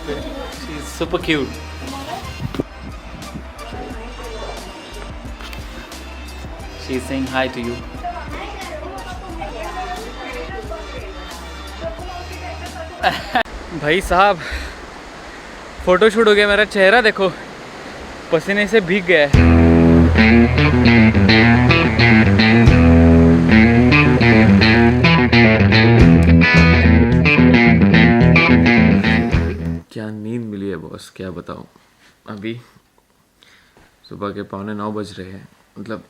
She's super cute. She's saying hi to you. भाई साहब photo shoot हो गया, मेरा चेहरा देखो पसीने से भीग गया है। क्या नींद मिली है बॉस, क्या बताऊँ। अभी सुबह के 8:45 बज रहे हैं, मतलब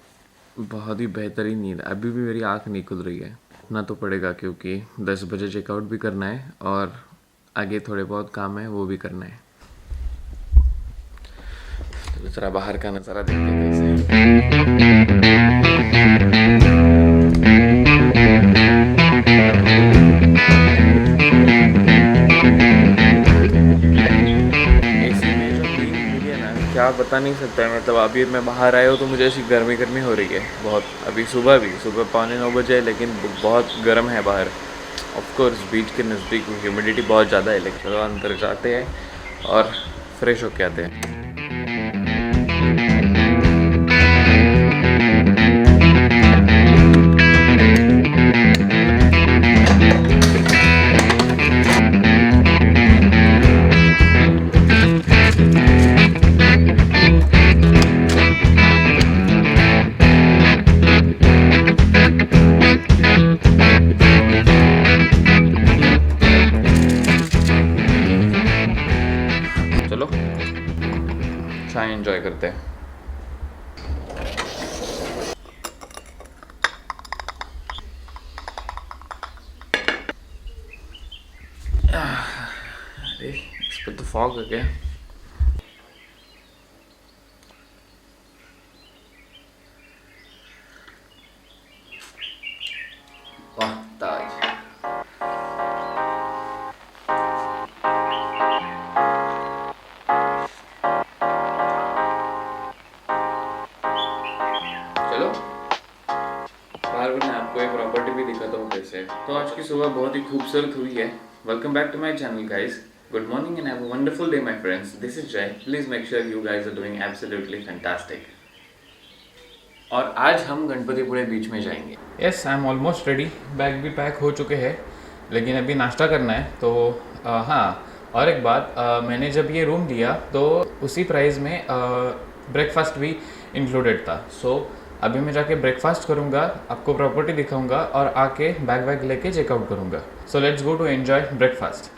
बहुत ही बेहतरीन नींद। अभी भी मेरी आँख नहीं खुल रही है। उठना तो पड़ेगा क्योंकि 10 बजे चेकआउट भी करना है और आगे थोड़े बहुत काम है वो भी करना है। तो जरा बाहर का नज़ारा देखते हैं कैसे। क्या बता नहीं सकता है, मतलब अभी मैं बाहर आया हूँ तो मुझे ऐसी गर्मी हो रही है बहुत। अभी सुबह 8:45 बजे है लेकिन बहुत गर्म है बाहर। ऑफ कोर्स बीच के नज़दीक ह्यूमिडिटी बहुत ज़्यादा है, लेकिन चलो अंदर जाते हैं और फ्रेश होके आते हैं। चलो चाय एंजॉय करते हैं। अरे इस पर तो फॉग हो गया। वाह ताज। चलो बाहर मैं आपको एक प्रॉपर्टी भी दिखाता हूँ कैसे। तो आज की सुबह बहुत ही खूबसूरत हुई है। Welcome back to my channel guys. Good morning and have a wonderful day my friends. This is Jay. Please make sure you guys are doing absolutely fantastic. और आज हम गणपतिपुळे बीच में जाएंगे। Yes, I am almost ready. Bag भी pack हो चुके हैं, लेकिन अभी नाश्ता करना है। तो हाँ, और एक बात, मैंने जब ये रूम दिया तो उसी प्राइस में ब्रेकफास्ट भी इंक्लूडेड था। सो अभी मैं जाके ब्रेकफास्ट करूँगा, आपको प्रॉपर्टी दिखाऊंगा और आके बैग लेके चेकआउट करूँगा। So let's go to enjoy breakfast.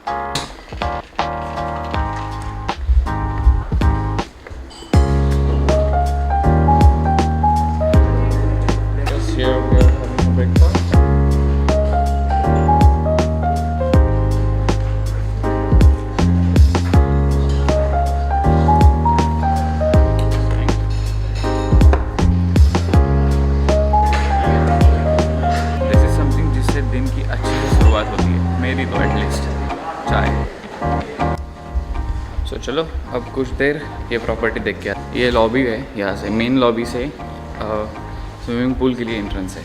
तो चलो अब कुछ देर ये प्रॉपर्टी देख के। ये लॉबी है, यहाँ से मेन लॉबी से स्विमिंग पूल के लिए एंट्रेंस है।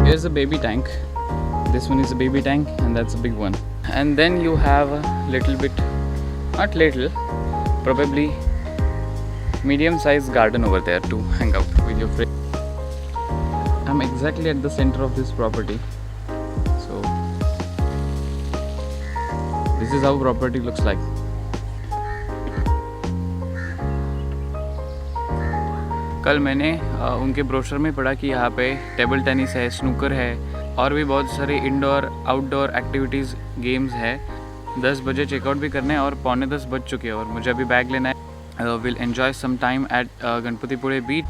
Here's a baby tank. This one is a baby tank and that's a big one. And then you have a little bit, not little, probably medium sized garden over there to hang out with your friends. I'm exactly at the center of this property. So this is how property looks like. कल मैंने उनके brochure में पढ़ा कि यहाँ पे table tennis है, snooker है और भी बहुत सारे इंडोर आउटडोर एक्टिविटीज़ गेम्स है। 10 बजे चेकआउट भी करना है और 9:45 बज चुके हैं और मुझे अभी बैग लेना है। We'll enjoy some time at Ganpatipule beach.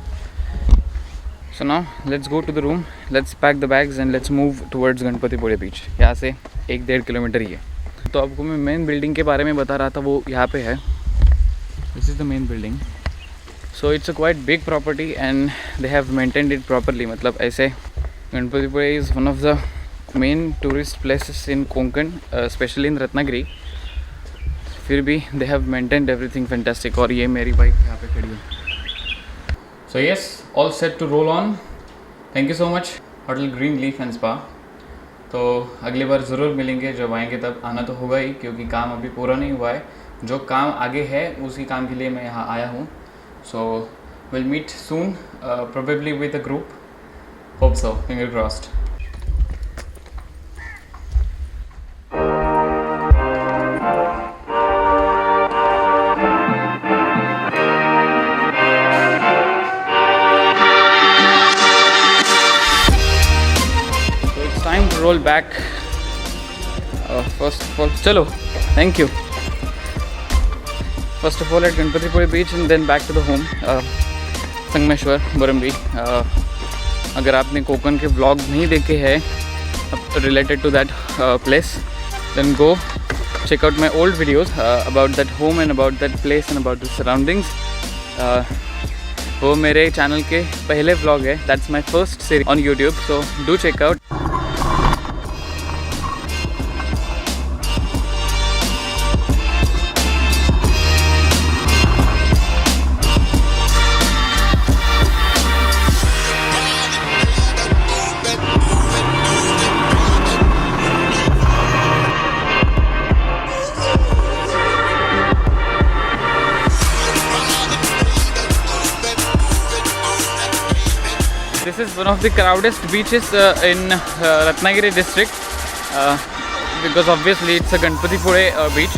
So now let's go to the room. Let's pack the bags and let's move towards Ganpatipule beach. यहाँ से 1-1.5 किलोमीटर ही है। तो आपको मैं मेन बिल्डिंग के बारे में बता रहा था, वो यहाँ पे है। This is the main building. So it's a quite big property and they have maintained it properly. मतलब ऐसे Ganpatipule is one of the main tourist places in Konkan, especially in Ratnagiri. फिर भी they have maintained everything fantastic. और ये मेरी bike यहाँ पे खड़ी है। So yes, all set to roll on. Thank you so much hotel green leaf and spa. तो अगली बार ज़रूर मिलेंगे, जब आएंगे तब आना तो होगा ही, क्योंकि काम अभी पूरा नहीं हुआ है। जो काम आगे है उसी काम के लिए मैं यहाँ आया हूँ। So will meet soon, probably with a group, hope so, finger crossed. Time to roll back. First of all, chalo, thank you. First of all at Ganpatipuri beach and then back to the home, Sangameshwar Burambi. अगर आपने कोकण के vlog नहीं देखे हैं related to that place, then go check out my old videos about that home and about that place and about the surroundings. वो मेरे channel के पहले व्लॉग है। That's my first series on YouTube, so do check out. This is one of the crowdest beaches in Ratnagiri district because obviously it's a Ganpatipure beach.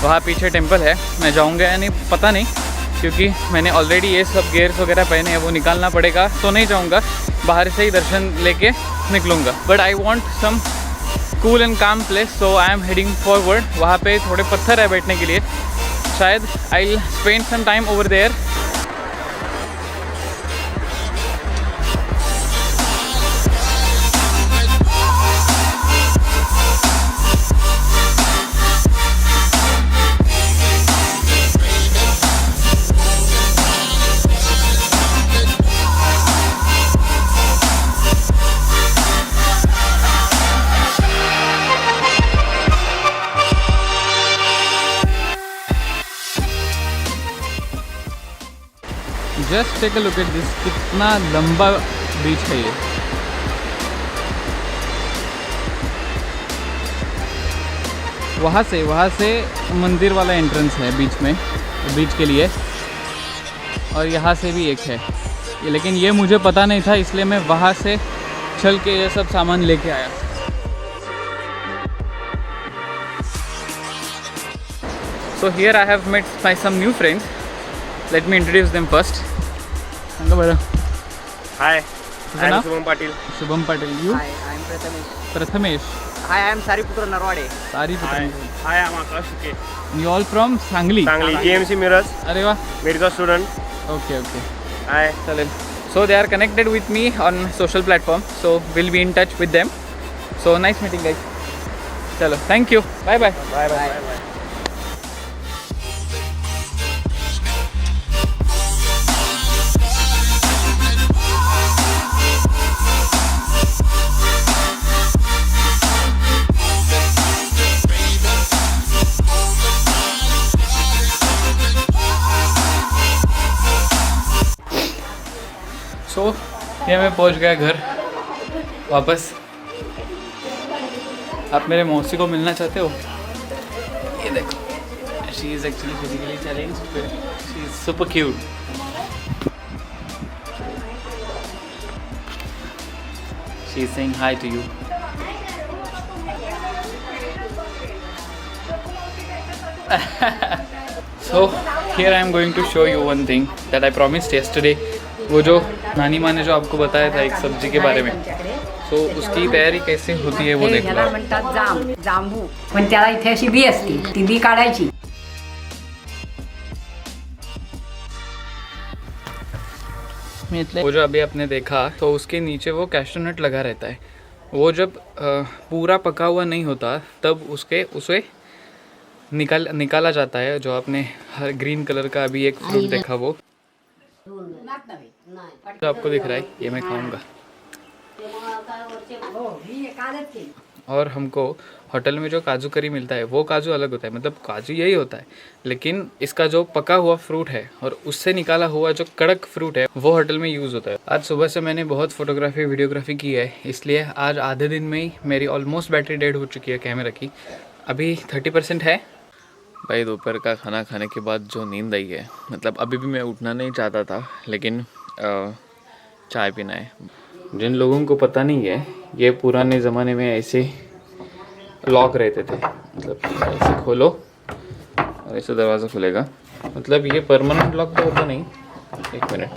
वहाँ पीछे temple है। मैं जाऊँगा या नहीं पता नहीं, क्योंकि मैंने ऑलरेडी ये सब गेयर्स वगैरह पहने हैं, वो निकालना पड़ेगा, तो नहीं जाऊँगा, बाहर से ही दर्शन लेके निकलूँगा। But I want some cool and calm place, so I am heading forward. वहाँ पे थोड़े पत्थर है बैठने के लिए, शायद I will spend some time over there. Just take a look at this, कितना लंबा बीच है ये। वहाँ से मंदिर वाला एंट्रेंस है बीच में, बीच के लिए, और यहाँ से भी एक है, लेकिन ये मुझे पता नहीं था, इसलिए मैं वहाँ से चल के ये सब सामान लेके आया। So here I have met some new friends. Let me introduce them first. Hi, I am Shubham Patil. Shubham Patil. You? Hi, I am Prathamesh. Prathamesh. Hi, I am Sariputra Narwade. Sariputra. Hi, I am Akash Ke. You all from Sangli? Sangli, GMC Mirrors. अरे वाह. Mirza student. Okay. Hi. चलें. So they are connected with me on social platform. So we'll be in touch with them. So nice meeting, guys. चलो, thank you. Bye. Bye. सो ये मैं पहुंच गया घर वापस। आप मेरे मौसी को मिलना चाहते हो? ये देखो, she is actually physically challenged, she is super cute. She is saying hi to you. So here I am going to show you one thing that I promised yesterday. वो जो नानी माँ ने जो आपको बताया था एक सब्जी के बारे में, तो उसकी तयारी कैसे होती है वो देख लो। ह्याला म्हणतात जांबू, पण त्याला इथे अशी बी असते, ती बी काढायची। वो जो अभी आपने देखा, तो उसके नीचे वो कैशू नट लगा रहता है। वो जब पूरा पका हुआ नहीं होता तब उसे निकाला जाता है। जो आपने हर ग्रीन कलर का अभी एक फ्रूट देखा, वो जो आपको दिख रहा है, ये मैं खाऊंगा। और हमको होटल में जो काजू करी मिलता है वो काजू अलग होता है, मतलब काजू यही होता है, लेकिन इसका जो पका हुआ फ्रूट है और उससे निकाला हुआ जो कड़क फ्रूट है वो होटल में यूज़ होता है। आज सुबह से मैंने बहुत फोटोग्राफी वीडियोग्राफी की है, इसलिए आज आधे दिन में ही मेरी ऑलमोस्ट बैटरी डेड हो चुकी है कैमरा की। अभी 30% है। भाई दोपहर का खाना खाने के बाद जो नींद आई है, मतलब अभी भी मैं उठना नहीं चाहता था, लेकिन चाय पीना है। जिन लोगों को पता नहीं है, ये पुराने ज़माने में ऐसे लॉक रहते थे, मतलब ऐसे खोलो और ऐसे दरवाज़ा खुलेगा। मतलब ये परमानेंट लॉक तो होता नहीं, एक मिनट,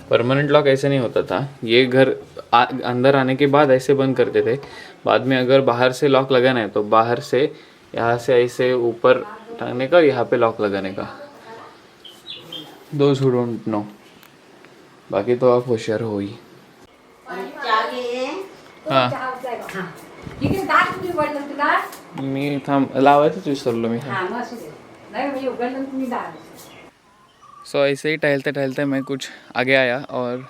परमानेंट लॉक ऐसे नहीं होता था। ये घर अंदर आने के बाद ऐसे बंद करते थे, बाद में अगर बाहर से लॉक लगाना है तो बाहर से यहाँ से ऐसे ऊपर टांगने का, यहाँ पे लॉक लगाने का। दोज हू डोंट नो, बाकी तो आप होशियार हो ही। हां इथे दार तुम्ही उघडलं तुला मी थांब लावायचं विसरलो मी। हा मग असू दे नाही म्हणजे उघडलं तुम्ही दार सो ऐसे ही टहलते टहलते मैं कुछ आगे आया और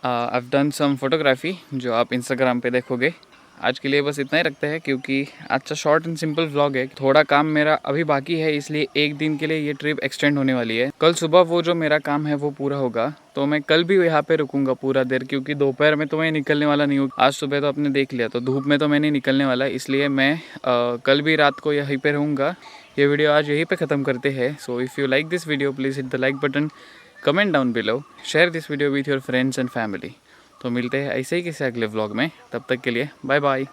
I've डन सम फोटोग्राफी जो आप इंस्टाग्राम पे देखोगे। आज के लिए बस इतना ही रखते हैं, क्योंकि आज का शॉर्ट एंड सिंपल व्लॉग है। थोड़ा काम मेरा अभी बाकी है, इसलिए एक दिन के लिए ये ट्रिप एक्सटेंड होने वाली है। कल सुबह वो जो मेरा काम है वो पूरा होगा, तो मैं कल भी यहाँ पे रुकूंगा पूरा देर, क्योंकि दोपहर में तो मैं निकलने वाला नहीं हूँ। आज सुबह तो आपने देख लिया, तो धूप में तो मैं नहीं निकलने वाला, इसलिए मैं कल भी रात को यहीं पे रहूँगा। ये वीडियो आज यहीं पे ख़त्म करते हैं। So if you like this video please hit the like button, comment down below, share this video with your friends and family. तो मिलते हैं ऐसे ही किसी अगले व्लॉग में, तब तक के लिए बाय बाय।